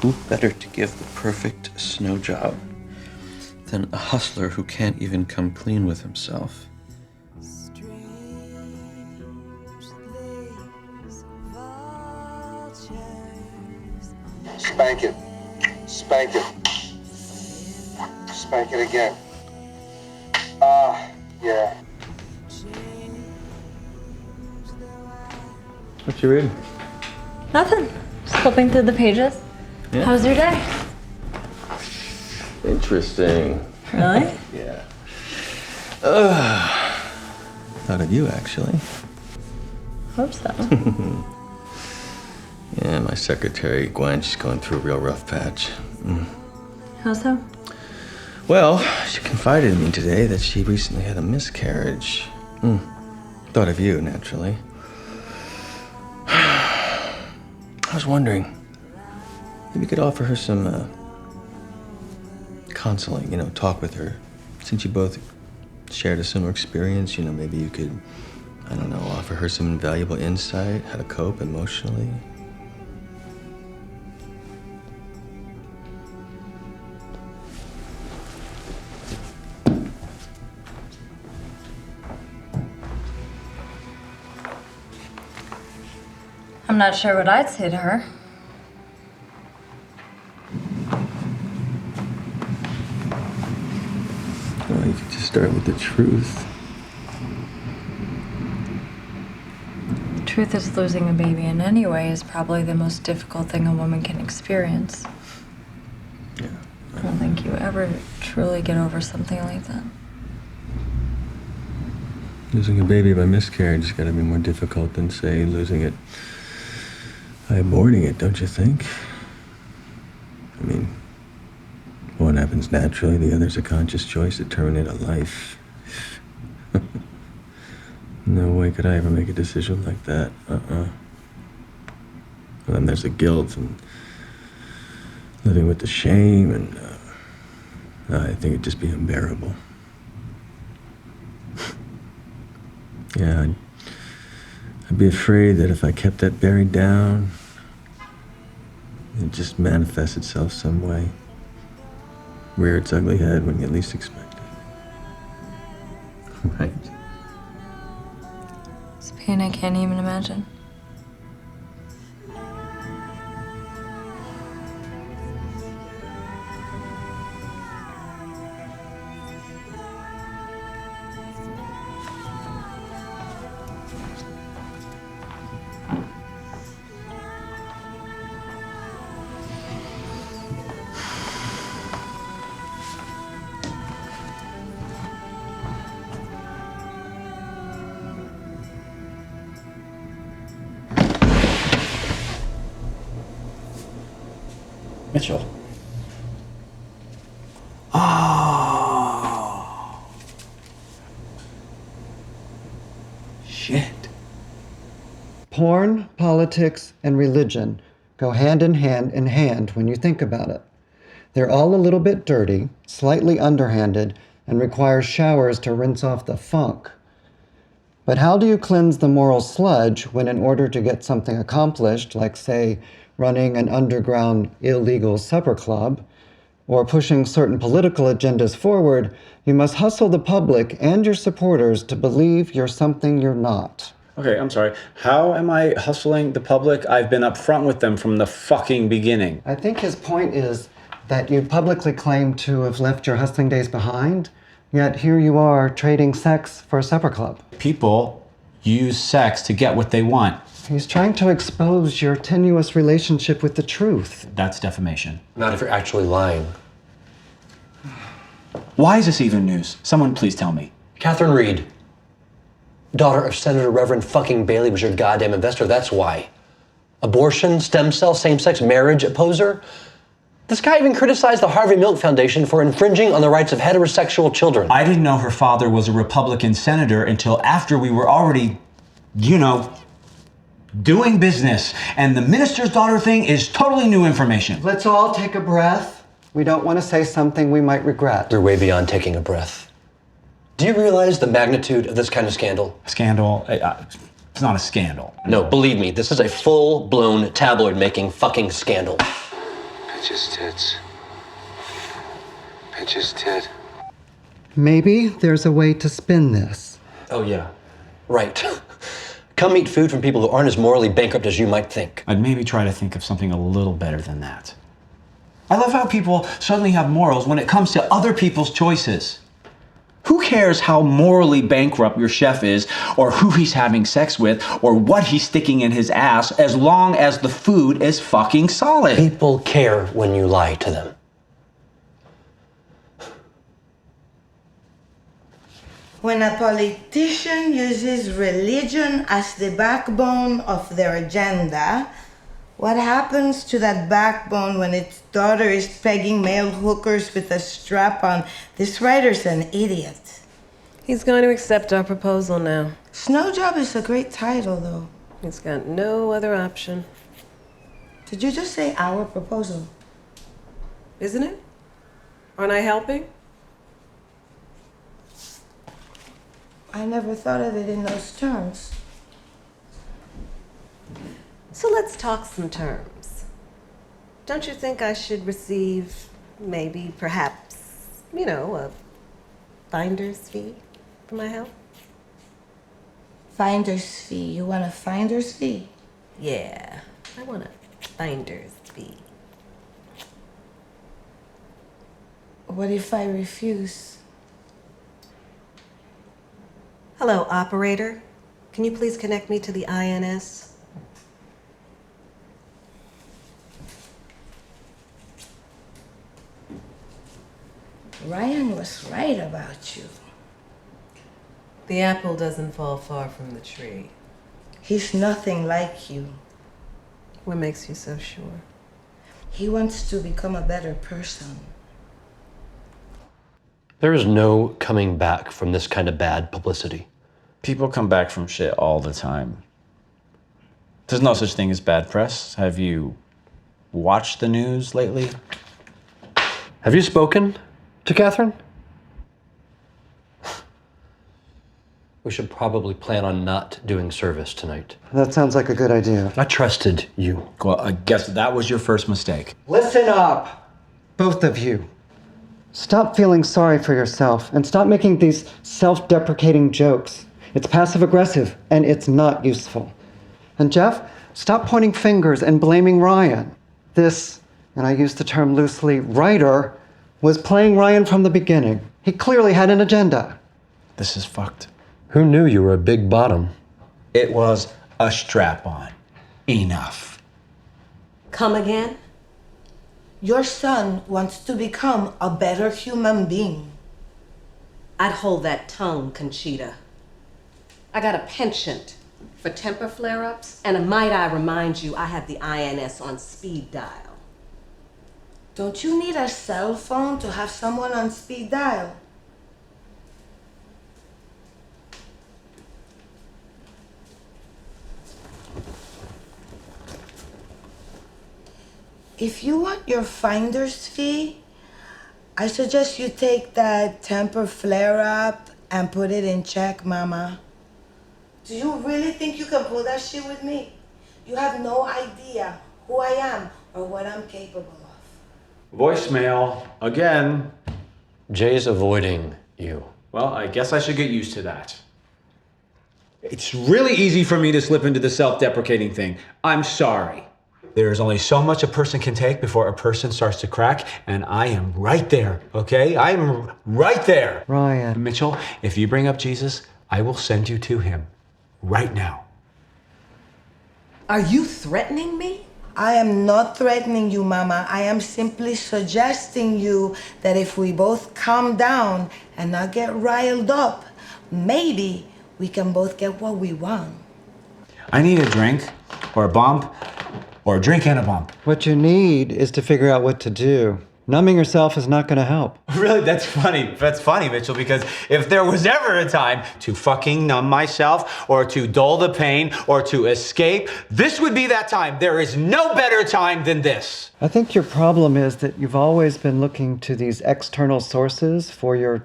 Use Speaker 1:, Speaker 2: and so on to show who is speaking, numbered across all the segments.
Speaker 1: who better to give the perfect snow job than a hustler who can't even come clean with himself?
Speaker 2: Spank it. Spank it. Spank it again. Yeah.
Speaker 1: What you reading?
Speaker 3: Nothing. Just flipping through the pages.
Speaker 1: Yeah.
Speaker 3: How's your day?
Speaker 1: Interesting.
Speaker 3: Really?
Speaker 1: Yeah. Thought of you, actually.
Speaker 3: Hope so.
Speaker 1: Yeah, my secretary, Gwen, she's going through a real rough patch.
Speaker 3: How so?
Speaker 1: Well, she confided in me today that she recently had a miscarriage. Thought of you, naturally. I was wondering, maybe you could offer her some counseling, talk with her. Since you both shared a similar experience, maybe you could, I don't know, offer her some invaluable insight, how to cope emotionally.
Speaker 3: I'm not sure what I'd say to her.
Speaker 1: Well, you could just start with the truth.
Speaker 3: The truth is losing a baby in any way is probably the most difficult thing a woman can experience.
Speaker 1: Yeah.
Speaker 3: I don't think you ever truly get over something like that.
Speaker 1: Losing a baby by miscarriage has got to be more difficult than, say, losing it by aborting it, don't you think? I mean, one happens naturally, the other's a conscious choice to terminate a life. No way could I ever make a decision like that. And then there's the guilt and living with the shame, and I think it'd just be unbearable. Yeah, I'd be afraid that if I kept that buried down, it'd just manifest itself some way. Rear its ugly head when you least expect it. Right?
Speaker 3: It's pain I can't even imagine.
Speaker 4: Mitchell.
Speaker 5: Oh. Shit. Porn, politics, and religion go hand in hand when you think about it. They're all a little bit dirty, slightly underhanded, and require showers to rinse off the funk. But how do you cleanse the moral sludge when, in order to get something accomplished, like, say, running an underground illegal supper club, or pushing certain political agendas forward, you must hustle the public and your supporters to believe you're something you're not?
Speaker 4: Okay, I'm sorry. How am I hustling the public? I've been upfront with them from the fucking beginning.
Speaker 5: I think his point is that you publicly claim to have left your hustling days behind, yet here you are trading sex for a supper club.
Speaker 4: People use sex to get what they want.
Speaker 5: He's trying to expose your tenuous relationship with the truth.
Speaker 4: That's defamation.
Speaker 6: Not if you're actually lying.
Speaker 4: Why is this even news? Someone please tell me.
Speaker 6: Catherine Reed, daughter of Senator Reverend fucking Bailey, was your goddamn investor, that's why. Abortion, stem cell, same-sex marriage opposer. This guy even criticized the Harvey Milk Foundation for infringing on the rights of heterosexual children.
Speaker 4: I didn't know her father was a Republican senator until after we were already, doing business. And the minister's daughter thing is totally new information.
Speaker 5: Let's all take a breath. We don't want to say something we might regret.
Speaker 6: We're way beyond taking a breath. Do you realize the magnitude of this kind of scandal?
Speaker 4: Scandal? It's not a scandal.
Speaker 6: No, believe me, this is a full-blown tabloid-making fucking scandal.
Speaker 2: Bitch's tits. Bitch's tit.
Speaker 5: Maybe there's a way to spin this.
Speaker 6: Oh, yeah. Right. Come eat food from people who aren't as morally bankrupt as you might think.
Speaker 4: I'd maybe try to think of something a little better than that. I love how people suddenly have morals when it comes to other people's choices. Who cares how morally bankrupt your chef is, or who he's having sex with, or what he's sticking in his ass, as long as the food is fucking solid?
Speaker 6: People care when you lie to them.
Speaker 7: When a politician uses religion as the backbone of their agenda, what happens to that backbone when its daughter is pegging male hookers with a strap on? This writer's an idiot.
Speaker 8: He's going to accept our proposal now.
Speaker 7: Snow Job is a great title, though.
Speaker 8: He's got no other option.
Speaker 7: Did you just say our proposal?
Speaker 8: Isn't it? Aren't I helping?
Speaker 7: I never thought of it in those terms.
Speaker 8: So let's talk some terms. Don't you think I should receive, maybe, perhaps, a finder's fee for my help?
Speaker 7: Finder's fee. You want a finder's fee?
Speaker 8: Yeah, I want a finder's fee.
Speaker 7: What if I refuse?
Speaker 8: Hello, operator. Can you please connect me to the INS?
Speaker 7: Ryan was right about you.
Speaker 8: The apple doesn't fall far from the tree.
Speaker 7: He's nothing like you.
Speaker 8: What makes you so sure?
Speaker 7: He wants to become a better person.
Speaker 6: There is no coming back from this kind of bad publicity.
Speaker 4: People come back from shit all the time. There's no such thing as bad press. Have you watched the news lately?
Speaker 6: Have you spoken to Catherine? We should probably plan on not doing service tonight.
Speaker 5: That sounds like a good idea.
Speaker 6: I trusted you.
Speaker 4: Well, I guess that was your first mistake.
Speaker 5: Listen up, both of you. Stop feeling sorry for yourself and stop making these self-deprecating jokes. It's passive-aggressive and it's not useful. And Jeff, stop pointing fingers and blaming Ryan. This, and I use the term loosely, writer, was playing Ryan from the beginning. He clearly had an agenda.
Speaker 4: This is fucked.
Speaker 6: Who knew you were a big bottom?
Speaker 4: It was a strap-on. Enough.
Speaker 8: Come again?
Speaker 7: Your son wants to become a better human being.
Speaker 8: I'd hold that tongue, Conchita. I got a penchant for temper flare-ups, and might I remind you, I have the INS on speed dial.
Speaker 7: Don't you need a cell phone to have someone on speed dial? If you want your finder's fee, I suggest you take that temper flare-up and put it in check, Mama. Do you really think you can pull that shit with me? You have no idea who I am or what I'm capable of.
Speaker 4: Voicemail. Again.
Speaker 6: Jay's avoiding you.
Speaker 4: Well, I guess I should get used to that. It's really easy for me to slip into the self-deprecating thing. I'm sorry. There is only so much a person can take before a person starts to crack, and I am right there, okay? I am right there.
Speaker 5: Ryan.
Speaker 4: Mitchell, if you bring up Jesus, I will send you to him right now.
Speaker 8: Are you threatening me?
Speaker 7: I am not threatening you, Mama. I am simply suggesting you that if we both calm down and not get riled up, maybe we can both get what we want.
Speaker 4: I need a drink, or a bump, or a drink and a bump.
Speaker 5: What you need is to figure out what to do. Numbing yourself is not going to help.
Speaker 4: Really, that's funny. That's funny, Mitchell, because if there was ever a time to fucking numb myself or to dull the pain or to escape, this would be that time. There is no better time than this.
Speaker 5: I think your problem is that you've always been looking to these external sources for your,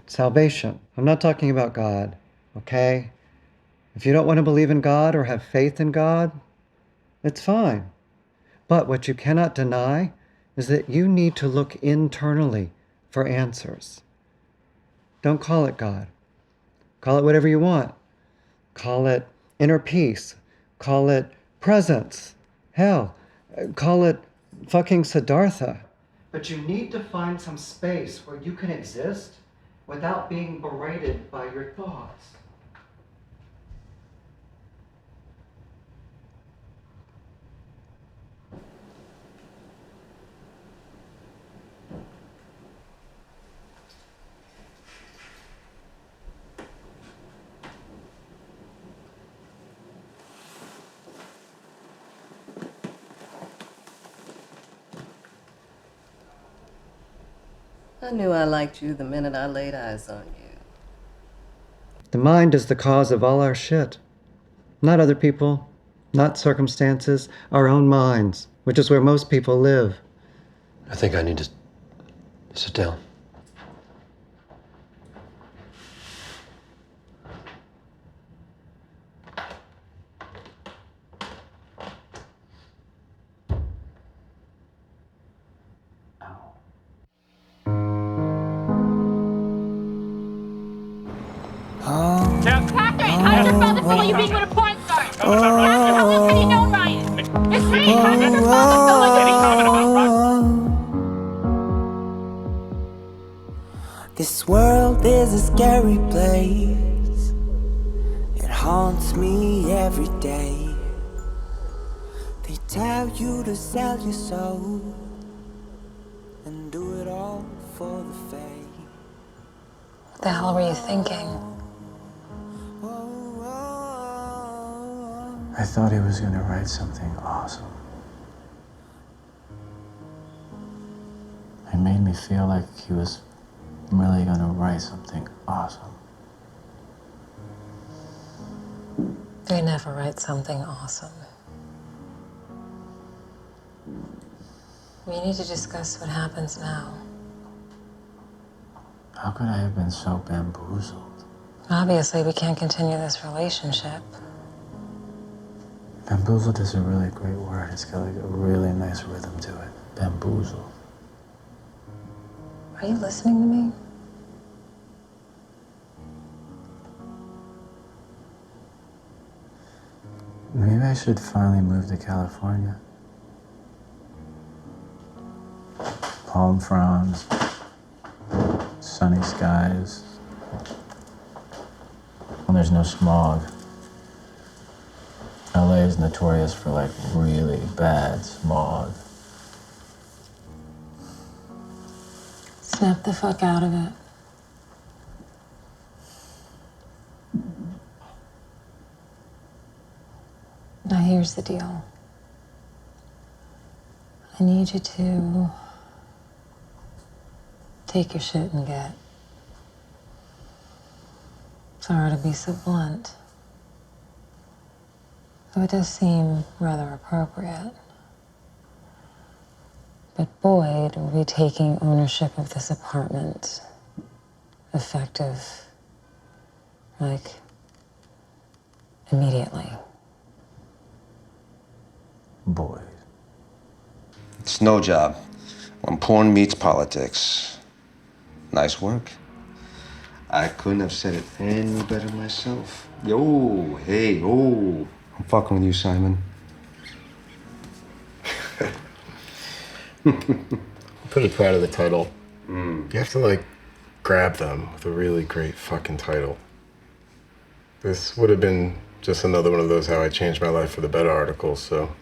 Speaker 5: salvation. I'm not talking about God, okay? If you don't want to believe in God or have faith in God, it's fine. But what you cannot deny is that you need to look internally for answers. Don't call it God. Call it whatever you want. Call it inner peace. Call it presence. Hell, call it fucking Siddhartha. But you need to find some space where you can exist without being berated by your thoughts.
Speaker 8: I knew I liked you the minute I laid eyes on you.
Speaker 5: The mind is the cause of all our shit. Not other people, not circumstances, our own minds, which is where most people live.
Speaker 6: I think I need to sit down.
Speaker 9: Catherine, I just found the film you being with a porn star. Catherine, how else could he know Ryan? It's me. I never found the film any comment about
Speaker 10: This world is a scary place. It haunts me every day. They tell you to sell your soul and do it all for the fame.
Speaker 3: What the hell were you thinking?
Speaker 4: I thought he was going to write something awesome. It made me feel like he was really going to write something awesome.
Speaker 3: They never write something awesome. We need to discuss what happens now.
Speaker 4: How could I have been so bamboozled?
Speaker 3: Obviously, we can't continue this relationship.
Speaker 4: Bamboozled is a really great word. It's got like a really nice rhythm to it. Bamboozled.
Speaker 3: Are you listening to me?
Speaker 4: Maybe I should finally move to California. Palm fronds, sunny skies. And there's no smog. LA is notorious for like really bad smog.
Speaker 3: Snap the fuck out of it. Now here's the deal. I need you to take your shit and get. Sorry to be so blunt. Though it does seem rather appropriate. But Boyd will be taking ownership of this apartment. Effective, like, immediately.
Speaker 4: Boyd.
Speaker 2: It's no job. When porn meets politics. Nice work. I couldn't have said it any better myself. Yo, hey, oh. I'm fucking with you, Simon.
Speaker 11: I'm pretty proud of the title. You have to, like, grab them with a really great fucking title. This would have been just another one of those how I changed my life for the better articles, so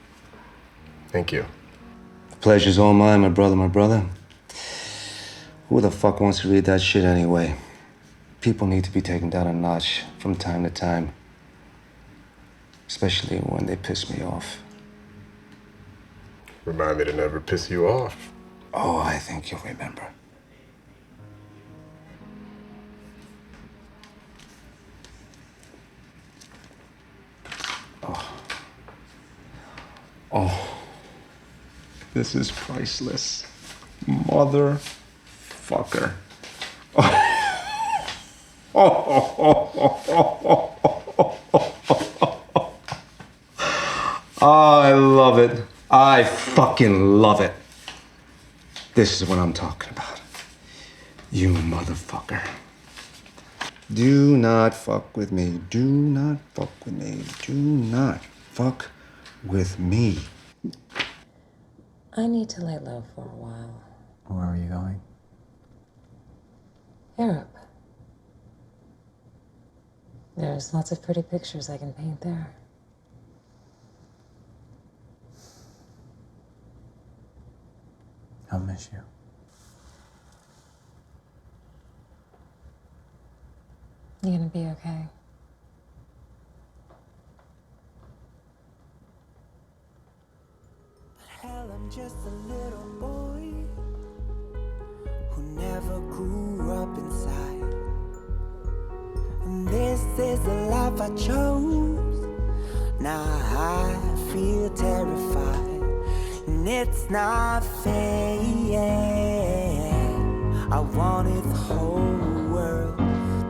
Speaker 11: thank you.
Speaker 2: The pleasure's all mine, my brother. Who the fuck wants to read that shit anyway? People need to be taken down a notch from time to time. Especially when they piss me off.
Speaker 11: Remind me to never piss you off.
Speaker 2: Oh, I think you'll remember. Oh, this is priceless. Motherfucker. Oh, I love it. I fucking love it. This is what I'm talking about. You motherfucker. Do not fuck with me. Do not fuck with me. Do not fuck with me.
Speaker 12: I need to lay low for a while.
Speaker 4: Where are you going?
Speaker 12: Europe. There's lots of pretty pictures I can paint there.
Speaker 4: I'll miss you.
Speaker 12: You gonna be okay?
Speaker 10: Hell, I'm just a little boy who never grew up inside. And this is the life I chose. Now I feel terrified, and it's not fair. I wanted the whole world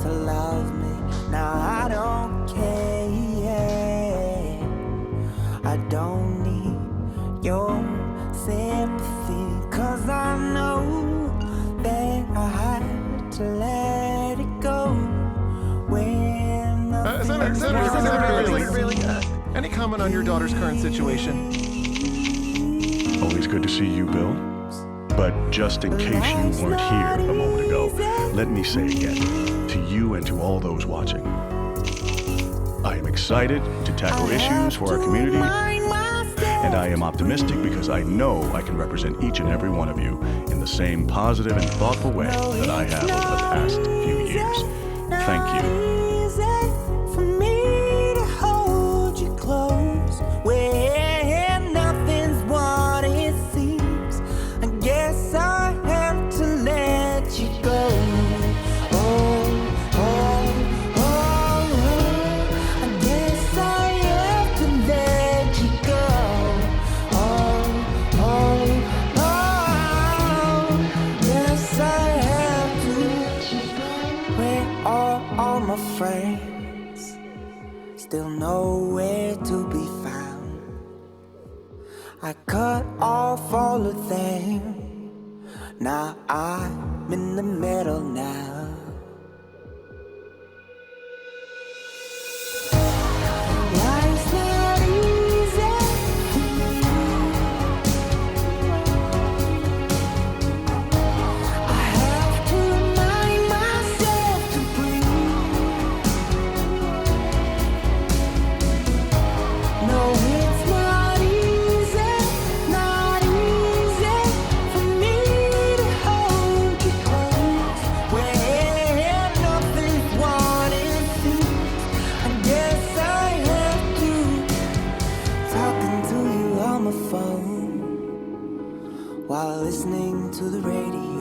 Speaker 10: to love me. Now I don't care. I don't need your sympathy, 'cause I know that I had to let it go when
Speaker 13: Really? Any comment on your daughter's current situation?
Speaker 14: Always good to see you, Bill. But just in case you weren't here a moment ago, let me say again, to you and to all those watching, I am excited to tackle issues for our community, and I am optimistic because I know I can represent each and every one of you in the same positive and thoughtful way that I have over the past few years. Thank you.
Speaker 10: for me to hold you close when nothing's what it seems. I guess I have to let you go. I guess I have to let you go. Yes, I have to. Where are all my friends? Still nowhere to be found. I cut off all of them. Now I'm in the middle now. Life's not easy. I have to remind myself to breathe. No, it's not easy for me to hold you close when nothing's what it seems. I guess I have to. Talking to you on my phone while listening to the radio.